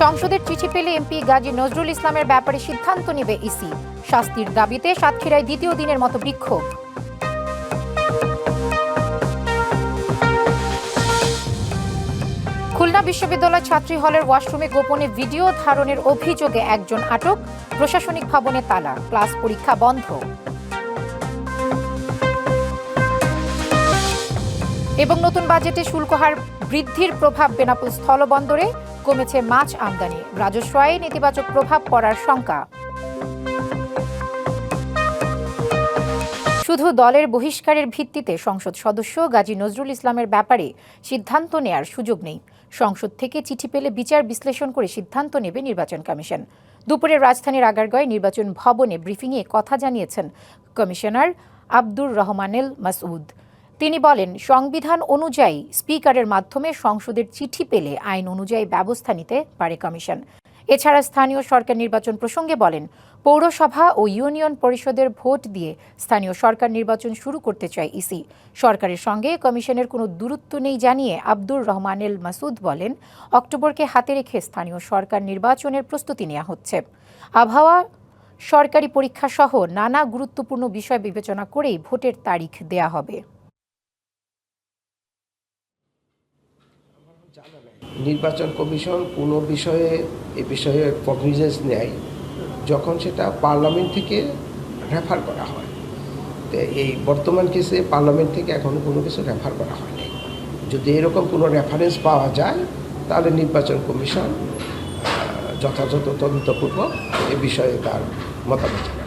সংসদের চিঠি পেলে এমপি গাজী নজরুল ইসলামের ব্যাপারে সিদ্ধান্ত নেবে ইসি। শাস্তির দাবিতে সাতক্ষীরায় দ্বিতীয় দিনের মতো বিক্ষোভ। খুলনা বিশ্ববিদ্যালয় ছাত্রী হলের ওয়াশরুমে গোপনে ভিডিও ধারণের অভিযোগে একজন আটক। প্রশাসনিক ভবনে তালা, ক্লাস পরীক্ষা বন্ধ। এবং নতুন বাজেটে শুল্ক হার বৃদ্ধির প্রভাব বেনাপোল স্থলবন্দরে, কমেছে মাছ আমদানি, রাজস্ব আয়ে নেতিবাচক প্রভাব পড়ার শঙ্কা। শুধু দলের বহিষ্কারের ভিত্তিতে সংসদ সদস্য গাজী নজরুল ইসলামের ব্যাপারে সিদ্ধান্ত নেয়ার সুযোগ নেই। সংসদ থেকে চিঠি পেলে বিচার বিশ্লেষণ করে সিদ্ধান্ত নেবে নির্বাচন কমিশন। দুপুরে রাজধানীর আগারগাঁওয়ে নির্বাচন ভবনে ব্রিফিংয়ে কথা জানিয়েছেন কমিশনার আব্দুর রহমানেল মাসউদ। তিনি বলেন, সংবিধান অনুযায়ী স্পিকারের মাধ্যমে সংসদের চিঠি পেলে আইন অনুযায়ী ব্যবস্থা নিতে পারে কমিশন। এছাড়া স্থানীয় সরকার নির্বাচন প্রসঙ্গে বলেন, পৌরসভা ও ইউনিয়ন পরিষদের ভোট দিয়ে স্থানীয় সরকার নির্বাচন শুরু করতে চায় ইসি। সরকারের সঙ্গে কমিশনের কোনো দূরত্ব নেই জানিয়ে আব্দুর রহমানেল মাসুদ বলেন, অক্টোবরকে হাতে রেখে স্থানীয় সরকার নির্বাচনের প্রস্তুতি নেওয়া হচ্ছে। আবহাওয়া, সরকারি পরীক্ষা সহ নানা গুরুত্বপূর্ণ বিষয় বিবেচনা করেই ভোটের তারিখ দেয়া হবে। নির্বাচন কমিশন কোনো বিষয়ে এ বিষয়ে কগনিজেন্স নেয় যখন সেটা পার্লামেন্ট থেকে রেফার করা হয়। তো এই বর্তমান কেসে পার্লামেন্ট থেকে এখনও কোনো কিছু রেফার করা হয়নি। যদি এরকম কোনো রেফারেন্স পাওয়া যায় তাহলে নির্বাচন কমিশন যথাযথ তদন্তপূর্বক এ বিষয়ে তার মতামত জানাবে।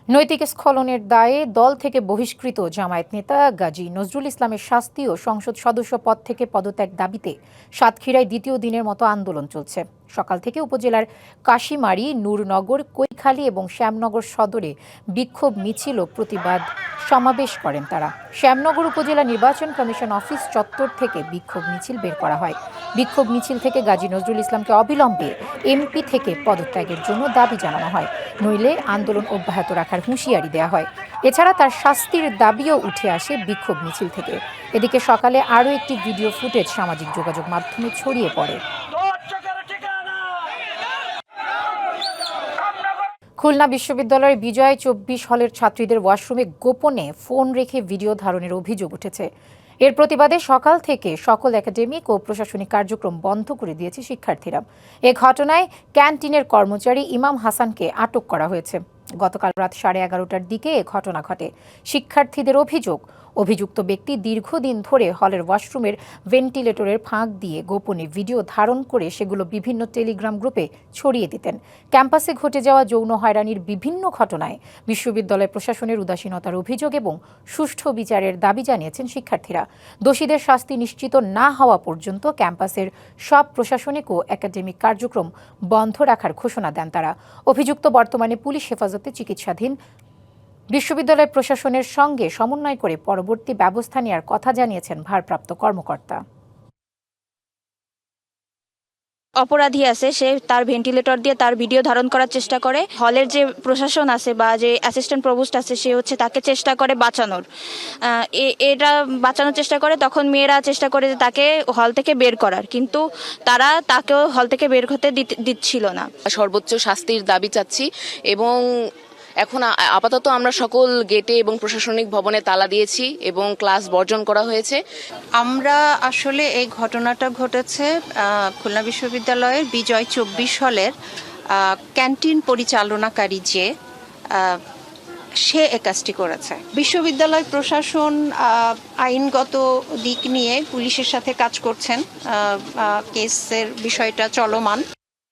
নৈতিক স্খলনের দায়ে দল থেকে বহিষ্কৃত জামায়াত নেতা গাজী নজরুল ইসলামের শাস্তি ও সংসদ সদস্য পদ থেকে পদত্যাগ দাবিতে সাতক্ষীরায় দ্বিতীয় দিনের মতো আন্দোলন চলছে। সকাল থেকে উপজেলার কাশিমারি, নূরনগর, কৈখালী এবং শ্যামনগর সদরে বিক্ষোভ মিছিল ও প্রতিবাদ সমাবেশ করেন তারা। শ্যামনগর উপজেলা নির্বাচন কমিশন অফিস চত্বর থেকে বিক্ষোভ মিছিল বের করা হয়। বিক্ষোভ মিছিল থেকে গাজী নজরুল ইসলামকে অবিলম্বে এমপি থেকে পদত্যাগের জন্য দাবি জানানো হয়, নইলে আন্দোলন অব্যাহত রাখার হুঁশিয়ারি দেওয়া হয়। এছাড়া তার শাস্তির দাবিও উঠে আসে বিক্ষোভ মিছিল থেকে। এদিকে সকালে আরও একটি ভিডিও ফুটেজ সামাজিক যোগাযোগ মাধ্যমে ছড়িয়ে পড়ে। খুলনা বিশ্ববিদ্যালয়ের বিজয় 24 হলের ছাত্রীদের ওয়াশরুমে গোপনে ফোন রেখে ভিডিও ধারণের অভিযোগ উঠেছে। এর প্রতিবাদে সকাল থেকে সকল একাডেমিক ও প্রশাসনিক কার্যক্রম বন্ধ করে দিয়েছে শিক্ষার্থীরা। এ ঘটনায় ক্যান্টিনের কর্মচারী ইমাম হাসানকে আটক করা হয়েছে। গতকাল রাত 11:30টার দিকে এ ঘটনা ঘটে। শিক্ষার্থীদের অভিযুক্ত ব্যক্তি দীর্ঘদিন ধরে হলের ওয়াশরুমের ভেন্টিলেটরের ফাঁক দিয়ে গোপনে ভিডিও ধারণ করে সেগুলো বিভিন্ন টেলিগ্রাম গ্রুপে ছড়িয়ে দিতেন। ক্যাম্পাসে ঘটে যাওয়া যৌন হয়রানির বিভিন্ন ঘটনায় বিশ্ববিদ্যালয় প্রশাসনের উদাসীনতার অভিযোগ এবং সুষ্ঠু বিচারের দাবি জানিয়েছেন শিক্ষার্থীরা। দোষীদের শাস্তি নিশ্চিত না হওয়া পর্যন্ত ক্যাম্পাসের সব প্রশাসনিক ও একাডেমিক কার্যক্রম বন্ধ রাখার ঘোষণা দেন তারা। অভিযুক্ত বর্তমানে পুলিশ হেফাজতে চিকিৎসাধীন। বিশ্ববিদ্যালয় প্রশাসনের সঙ্গে সমন্বয় করে পরবর্তী ব্যবস্থা নেওয়ার কথা জানিয়েছেন ভারপ্রাপ্ত কর্মকর্তা। অপরাধী আছে, সে তার ভেন্টিলেটর দিয়ে তার ভিডিও ধারণ করার চেষ্টা করে। হলের যে প্রশাসন আছে বা যে অ্যাসিস্ট্যান্ট প্রভোস্ট আছে সে হচ্ছে তাকে চেষ্টা করে বাঁচানোর, এটা বাঁচানোর চেষ্টা করে। তখন মেয়েরা চেষ্টা করে যে তাকে হল থেকে বের করার, কিন্তু তারা তাকেও হল থেকে বের হতে দিচ্ছিল না। সর্বোচ্চ শাস্তির দাবি চাচ্ছি এবং এখন আপাতত আমরা সকল গেটে এবং প্রশাসনিক ভবনে তালা দিয়েছি এবং ক্লাস বর্জন করা হয়েছে। আমরা আসলে এই ঘটনাটা ঘটেছে খুলনা বিশ্ববিদ্যালয়ের বিজয় 24 হলের ক্যান্টিন পরিচালনাকারী যে সে এ কাজটি করেছে। বিশ্ববিদ্যালয় প্রশাসন আইনগত দিক নিয়ে পুলিশের সাথে কাজ করছেন, কেসের বিষয়টা চলমান।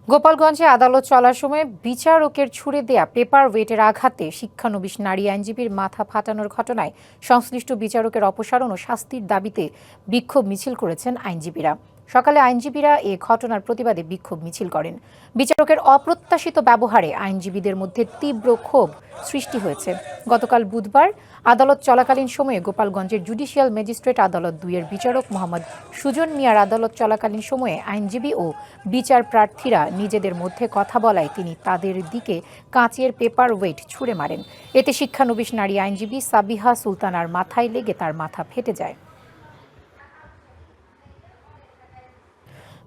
গোপালগঞ্জে আদালত চলার সময় বিচারকের ছুড়ে দেয়া পেপার ওয়েটের আঘাতে শিক্ষানবিশ নারী আইনজীবীর মাথা ফাটানোর ঘটনায় সংশ্লিষ্ট বিচারকের অপসারণ ও শাস্তির দাবিতে বিক্ষোভ মিছিল করেছেন আইনজীবীরা। সকালে আইনজীবীরা এ ঘটনার প্রতিবাদে বিক্ষোভ মিছিল করেন। বিচারকের অপ্রত্যাশিত ব্যবহারে আইনজীবীদের মধ্যে তীব্র ক্ষোভ সৃষ্টি হয়েছে। গতকাল বুধবার আদালত চলাকালীন সময়ে গোপালগঞ্জের জুডিশিয়াল ম্যাজিস্ট্রেট আদালত 2-এর বিচারক মোহাম্মদ সুজন মিয়ার আদালত চলাকালীন সময়ে আইনজীবী ও বিচার প্রার্থীরা নিজেদের মধ্যে কথা বলায় তিনি তাদের দিকে কাঁচের পেপার ওয়েট ছুঁড়ে মারেন। এতে শিক্ষানবিশ নারী আইনজীবী সাবিহা সুলতানার মাথায় লেগে তার মাথা ফেটে যায়।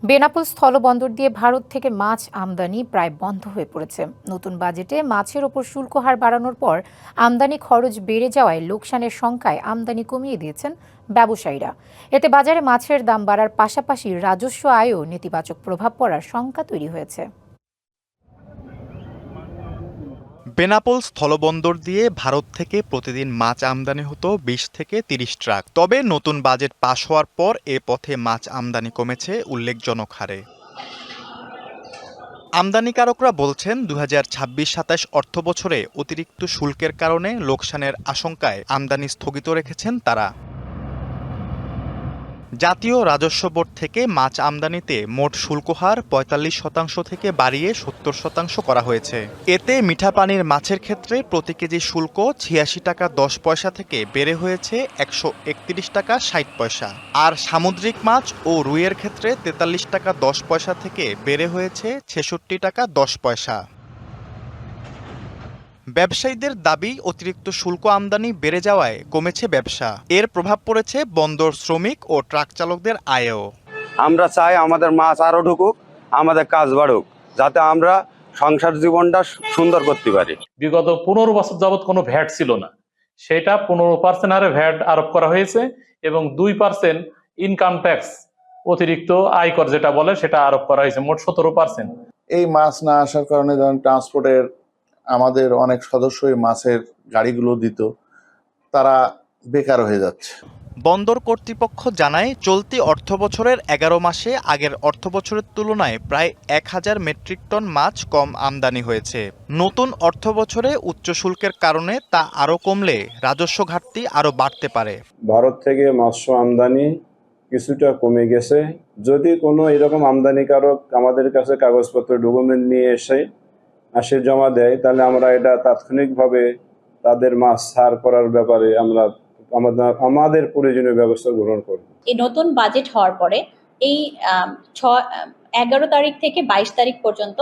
বেনাপোল স্থলবন্দর দিয়ে ভারত থেকে মাছ আমদানি প্রায় বন্ধ হয়ে পড়েছে। নতুন বাজেটে মাছের ওপর শুল্ক হার বাড়ানোর পর আমদানি খরচ বেড়ে যাওয়ায় লোকসানের শঙ্কায় আমদানি কমিয়ে দিয়েছেন ব্যবসায়ীরা। এতে বাজারে মাছের দাম বাড়ার পাশাপাশি রাজস্ব আয়েও নেতিবাচক প্রভাব পড়ার শঙ্কা তৈরি হয়েছে। বেনাপোল স্থলবন্দর দিয়ে ভারত থেকে প্রতিদিন মাছ আমদানি হতো ২০ থেকে ৩০ ট্রাক। তবে নতুন বাজেট পাশ হওয়ার পর এ পথে মাছ আমদানি কমেছে উল্লেখজনক হারে। আমদানিকারকরা বলছেন ২০২৬-২৭ অর্থবছরে অতিরিক্ত শুল্কের কারণে লোকসানের আশঙ্কায় আমদানি স্থগিত রেখেছেন তারা। জাতীয় রাজস্ব বোর্ড থেকে মাছ আমদানিতে মোট শুল্ক হার ৪৫% থেকে বাড়িয়ে ৭০% করা হয়েছে। এতে মিঠা পানির মাছের ক্ষেত্রে প্রতি কেজি শুল্ক ৮৬ টাকা ১০ পয়সা থেকে বেড়ে হয়েছে ১৩১ টাকা ৬০ পয়সা, আর সামুদ্রিক মাছ ও রুইয়ের ক্ষেত্রে ৪৩ টাকা ১০ পয়সা থেকে বেড়ে হয়েছে ৬৬ টাকা ১০ পয়সা। ব্যবসায়ীদের দাবি, অতিরিক্ত শুল্ক আমদানি বেড়ে যাওয়ায় কমেছে ব্যবসা। এর প্রভাব পড়েছে বন্দর শ্রমিক ও ট্রাক চালকদের আয়েও। আমরা চাই আমাদের মাছ আরও ঢুকুক, আমাদের কাজ বাড়ুক, যাতে আমরা সংসার জীবনটা সুন্দর করতে পারি। বিগত ১৫ বছর যাবৎ কোনো ভ্যাট ছিল না, সেটা ১৫% হারে ভ্যাট আরোপ করা হয়েছে এবং ২% ইনকাম ট্যাক্স অতিরিক্ত আয়কর যেটা বলে সেটা আরোপ করা হয়েছে, মোট ১৭%। এই মাছ না আসার কারণে ধরেন ট্রান্সপোর্টের আমাদের অনেক সদস্যই মাছের গাড়িগুলো দিত, তারা বেকার হয়ে যাচ্ছে। বন্দর কর্তৃপক্ষ জানায়, চলতি অর্থবছরের ১১ মাসে আগের অর্থবছরের তুলনায় প্রায় ১,০০০ মেট্রিক টন মাছ কম আমদানি হয়েছে। নতুন অর্থবছরে উচ্চ শুল্কের কারণে তা আরও কমলে রাজস্ব ঘাটতি আরও বাড়তে পারে। ভারত থেকে মৎস্য আমদানি কিছুটা কমে গেছে। যদি কোনো এরকম আমদানিকারক আমাদের কাছে কাগজপত্র ডকুমেন্ট নিয়ে আসে জমা দেয়, তাহলে আমরা এটা তাৎক্ষণিকভাবে তাদের মাছ ছাড় করার ব্যাপারে আমরা আমাদের প্রয়োজনীয় ব্যবস্থা গ্রহণ করব। এই নতুন বাজেট হওয়ার পরে এই 11 তারিখ থেকে 22 তারিখ পর্যন্ত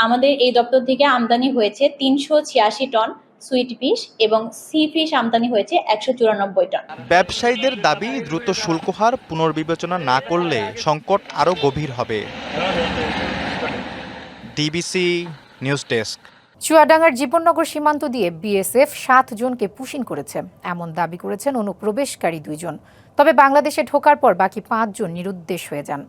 আমাদের এই দপ্তর থেকে আমদানি হয়েছে ৩৮৬ টন সুইট ফিশ এবং সি ফিশ আমদানি হয়েছে ১৯৪ টন। ব্যবসায়ীদের দাবি, দ্রুত শুল্ক হার পুনর্বিবেচনা না করলে সংকট আরও গভীর হবে। DBC news desk. চুয়াডাঙ্গার জীবননগর সীমান্ত দিয়ে বিএসএফ ৭ জনকে পুশিং করেছে, এমন দাবি করেছেন অনুপ্রবেশকারী ২ জন। তবে বাংলাদেশে ঢোকার পর বাকি ৫ জন নিরুদ্দেশ হয়ে যান।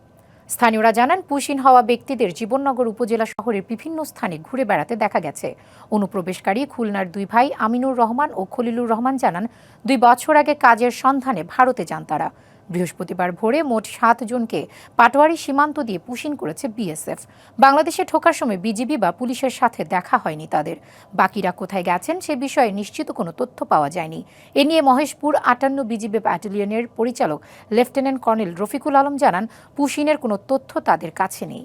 স্থানীয়রা জানান, পুশিং হওয়া ব্যক্তিদের জীবননগর উপজেলা শহরের বিভিন্ন স্থানে ঘুরে বেড়াতে দেখা গেছে। অনুপ্রবেশকারী খুলনার ২ ভাই আমিনুর রহমান ও খলিলুর রহমান জানান, ২ বছর আগে কাজের সন্ধানে ভারতে যান তারা। বৃহস্পতিবার ভোরে মোট ৭ জনকে পাটোয়ারি সীমান্ত দিয়ে পুশিং করেছে বিএসএফ। বাংলাদেশে ঢোকার সময় বিজিবি বা পুলিশের সাথে দেখা হয়নি তাদের। বাকিরা কোথায় গেছেন সে বিষয়ে নিশ্চিত কোনো তথ্য পাওয়া যায়নি। এ নিয়ে মহেশপুর ৫৮ বিজিবি ব্যাটালিয়নের পরিচালক লেফটেন্যান্ট কর্নেল রফিকুল আলম জানান, পুশিংয়ের কোনো তথ্য তাদের কাছে নেই।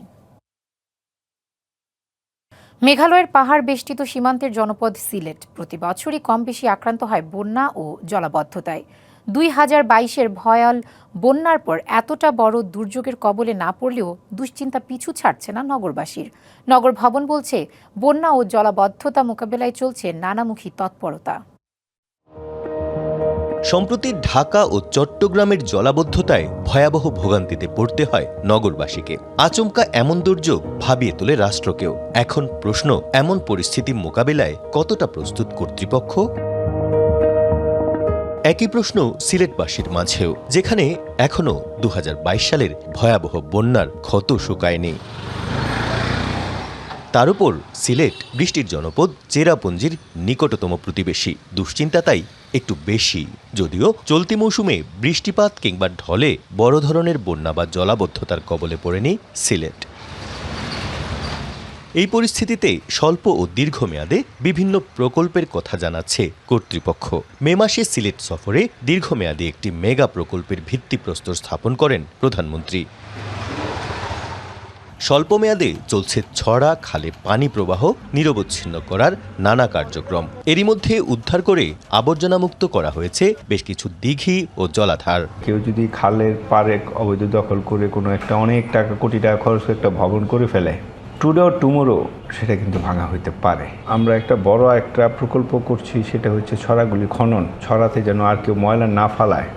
মেঘালয়ের পাহাড় বেষ্টিত সীমান্তের জনপদ সিলেট প্রতি বছরই কম বেশি আক্রান্ত হয় বন্যা ও জলাবদ্ধতায়। ২০২২-এর ভয়াল বন্যার পর এতটা বড় দুর্যোগের কবলে না পড়লেও দুশ্চিন্তা পিছু ছাড়ছে না নগরবাসীর। নগর ভবন বলছে, বন্যা ও জলাবদ্ধতা মোকাবেলায় চলছে নানামুখী তৎপরতা। সম্প্রতি ঢাকা ও চট্টগ্রামের জলাবদ্ধতায় ভয়াবহ ভোগান্তিতে পড়তে হয় নগরবাসীকে। আচমকা এমন দুর্যোগ ভাবিয়ে তোলে রাষ্ট্রকেও। এখন প্রশ্ন, এমন পরিস্থিতি মোকাবিলায় কতটা প্রস্তুত কর্তৃপক্ষ? একই প্রশ্ন সিলেটবাসীর মাঝেও, যেখানে এখনও ২০২২ সালের ভয়াবহ বন্যার ক্ষত শুকায়নি। তার উপর সিলেট বৃষ্টির জনপদ, চেরাপুঞ্জির নিকটতম প্রতিবেশী। দুশ্চিন্তা তাই একটু বেশি, যদিও চলতি মৌসুমে বৃষ্টিপাত কিংবা ঢলে বড় ধরনের বন্যা বা জলাবদ্ধতার কবলে পড়েনি সিলেট। এই পরিস্থিতিতে স্বল্প ও দীর্ঘমেয়াদে বিভিন্ন প্রকল্পের কথা জানাচ্ছে কর্তৃপক্ষ। মে মাসে সিলেট সফরে দীর্ঘমেয়াদী একটি মেগা প্রকল্পের ভিত্তিপ্রস্তর স্থাপন করেন প্রধানমন্ত্রী। স্বল্পমেয়াদে চলছে ছড়া খালে পানি প্রবাহ নিরবচ্ছিন্ন করার নানা কার্যক্রম। এরই মধ্যে উদ্ধার করে আবর্জনামুক্ত করা হয়েছে বেশ কিছু দিঘি ও জলাধার। কেউ যদি খালের পাড়ে অবৈধ দখল করে কোনো একটা অনেক টাকা, কোটি টাকা খরচ করে একটা ভবন করে ফেলে, টুডে অর টুমোরো সেটা কিন্তু ভাঙা হইতে পারে। আমরা একটা বড় একটা প্রকল্প করছি, সেটা হচ্ছে ছড়াগুলি খনন। ছড়াতে যেন আর কেউ ময়লা না ফালায়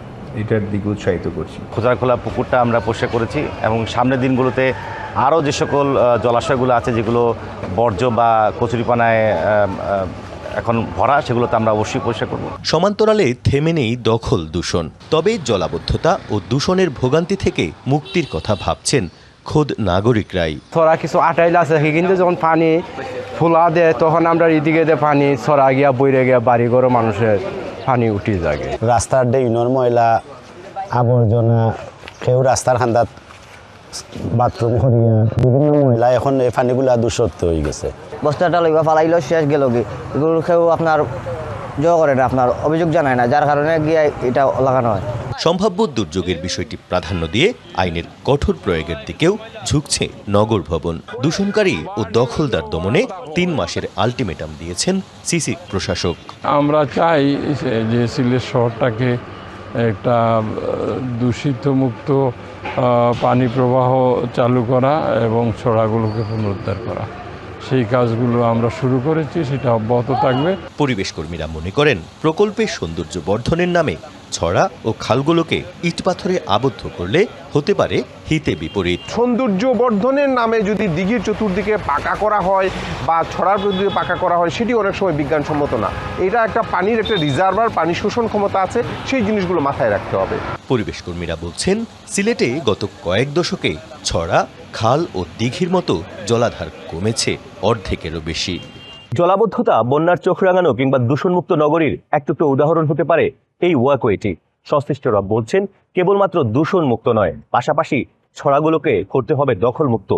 এটার দিকে উৎসাহিত করছি। খোলা পুকুরটা আমরা পরিষ্কার করেছি এবং সামনের দিনগুলোতে আরও যে সকল জলাশয়গুলো আছে যেগুলো বর্জ্য বা কচুরিপানায় এখন ভরা, সেগুলোতে আমরা অবশ্যই পরিষ্কার করব। সমান্তরালে থেমে নেই দখল দূষণ, তবে জলাবদ্ধতা ও দূষণের ভোগান্তি থেকে মুক্তির কথা ভাবছেন খোদ নাগরিকরাই। ছড়া কিছু আটাইল আছে, কিন্তু যখন পানি ফুলা দেয় তখন আমরা এদিকে পানি ছড়া গিয়া বইরে গিয়া বাড়ি ঘর মানুষের পানি উঠে যায়। রাস্তার ড্রেনের ময়লা আবর্জনা, কেউ রাস্তার খান্দাত বাথরুম করিয়া বিভিন্ন ময়লা, এখন এই পানিগুলা দূষিত হয়ে গেছে। বস্তাটা লইবা ফালাইলো শেষ গেল কি, এগুলো কেউ আপনার জয় করে না, আপনার অভিযোগ জানায় না, যার কারণে গিয়ে এটা লাগানো হয়। সম্ভাব্য দুর্যোগের বিষয়টি প্রাধান্য দিয়ে আইনের কঠোর প্রয়োগের দিকেও ঝুঁকছে নগর ভবন। দূষণকারী ও দখলদার দমনে 3 মাসের আলটিমেটাম দিয়েছেন সিসি প্রশাসক। আমরা চাই যে সিলেট শহরটাকে একটা দূষিত মুক্ত পানি প্রবাহ চালু করা এবং ছড়াগুলোকে পুনরুদ্ধার করা, সেই কাজগুলো আমরা শুরু করেছি, সেটা অব্যাহত থাকবে। পরিবেশ কর্মীরা মনে করেন প্রকল্পের সৌন্দর্য বর্ধনের নামে ছড়া ও খালগুলোকে ইটপাথরে আবদ্ধ করলে হতে পারে হিতে বিপরীত। সৌন্দর্য বর্ধনের নামে যদি দিঘির চতুর্দিকে পাকা করা হয় বা ছড়ার চতুর্দিকে পাকা করা হয়, সেটি অনেক সময় বিজ্ঞানসম্মত না। এটা একটা পানির একটা রিজার্ভার, পানি শোষণ ক্ষমতা আছে, সেই জিনিসগুলো মাথায় রাখতে হবে। পরিবেশ কর্মীরা বলছেন সিলেটে গত কয়েক দশকে ছড়া, খাল ও দিঘির মতো জলাধার কমেছে অর্ধেকেরও বেশি। জলাবদ্ধতা বন্যার চোখ রাঙানো কিংবা দূষণমুক্ত নগরীর একটু উদাহরণ হতে পারে এই ওয়াকওয়েটি। সংশ্লিষ্টরা বলছেন কেবলমাত্র দূষণ মুক্ত নয়, পাশাপাশি ছড়াগুলোকে করতে হবে দখলমুক্ত,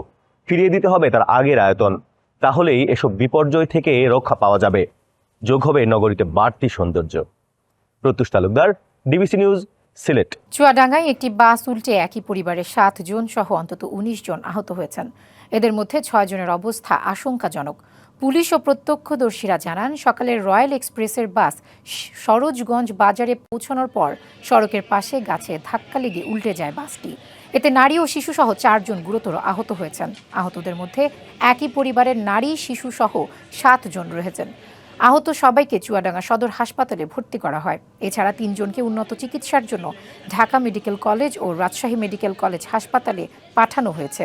ফিরিয়ে দিতে হবে তার আগের আয়তন। তাহলেই এসব বিপর্যয় থেকে রক্ষা পাওয়া যাবে, যোগ হবে নগরীতে বাড়তি সৌন্দর্য। প্রত্যুষ তালুকদার, ডিবিসি নিউজ, সিলেট। চুয়াডাঙ্গায় একটি বাস উল্টে একই পরিবারের 7 জন সহ অন্তত 19 জন আহত হয়েছেন। এদের মধ্যে 6 জনের অবস্থা আশঙ্কাজনক। পুলিশ ও প্রত্যক্ষদর্শীরা জানান, সকালে রয়্যাল এক্সপ্রেসের বাস সরোজগঞ্জ বাজারে পৌঁছানোর পর সড়কের পাশে গাছে ধাক্কা লেগে উল্টে যায় বাসটি। এতে নারী ও শিশুসহ 4 জন গুরুতর আহত হয়েছেন। আহতদের মধ্যে একই পরিবারের নারী, শিশুসহ 7 জন রয়েছেন। আহত সবাইকে চুয়াডাঙ্গা সদর হাসপাতালে ভর্তি করা হয়। এছাড়া 3 জনকে উন্নত চিকিৎসার জন্য ঢাকা মেডিকেল কলেজ ও রাজশাহী মেডিকেল কলেজ হাসপাতালে পাঠানো হয়েছে।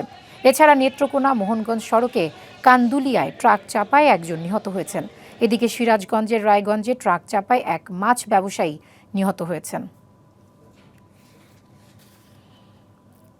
এছাড়া নেত্রকোনা মোহনগঞ্জ সড়কে কান্দুলিয়ায় ট্রাক চাপায় 1 জন নিহত হয়েছেন। এদিকে সিরাজগঞ্জের রায়গঞ্জে ট্রাক চাপায় এক মাছ ব্যবসায়ী নিহত হয়েছেন।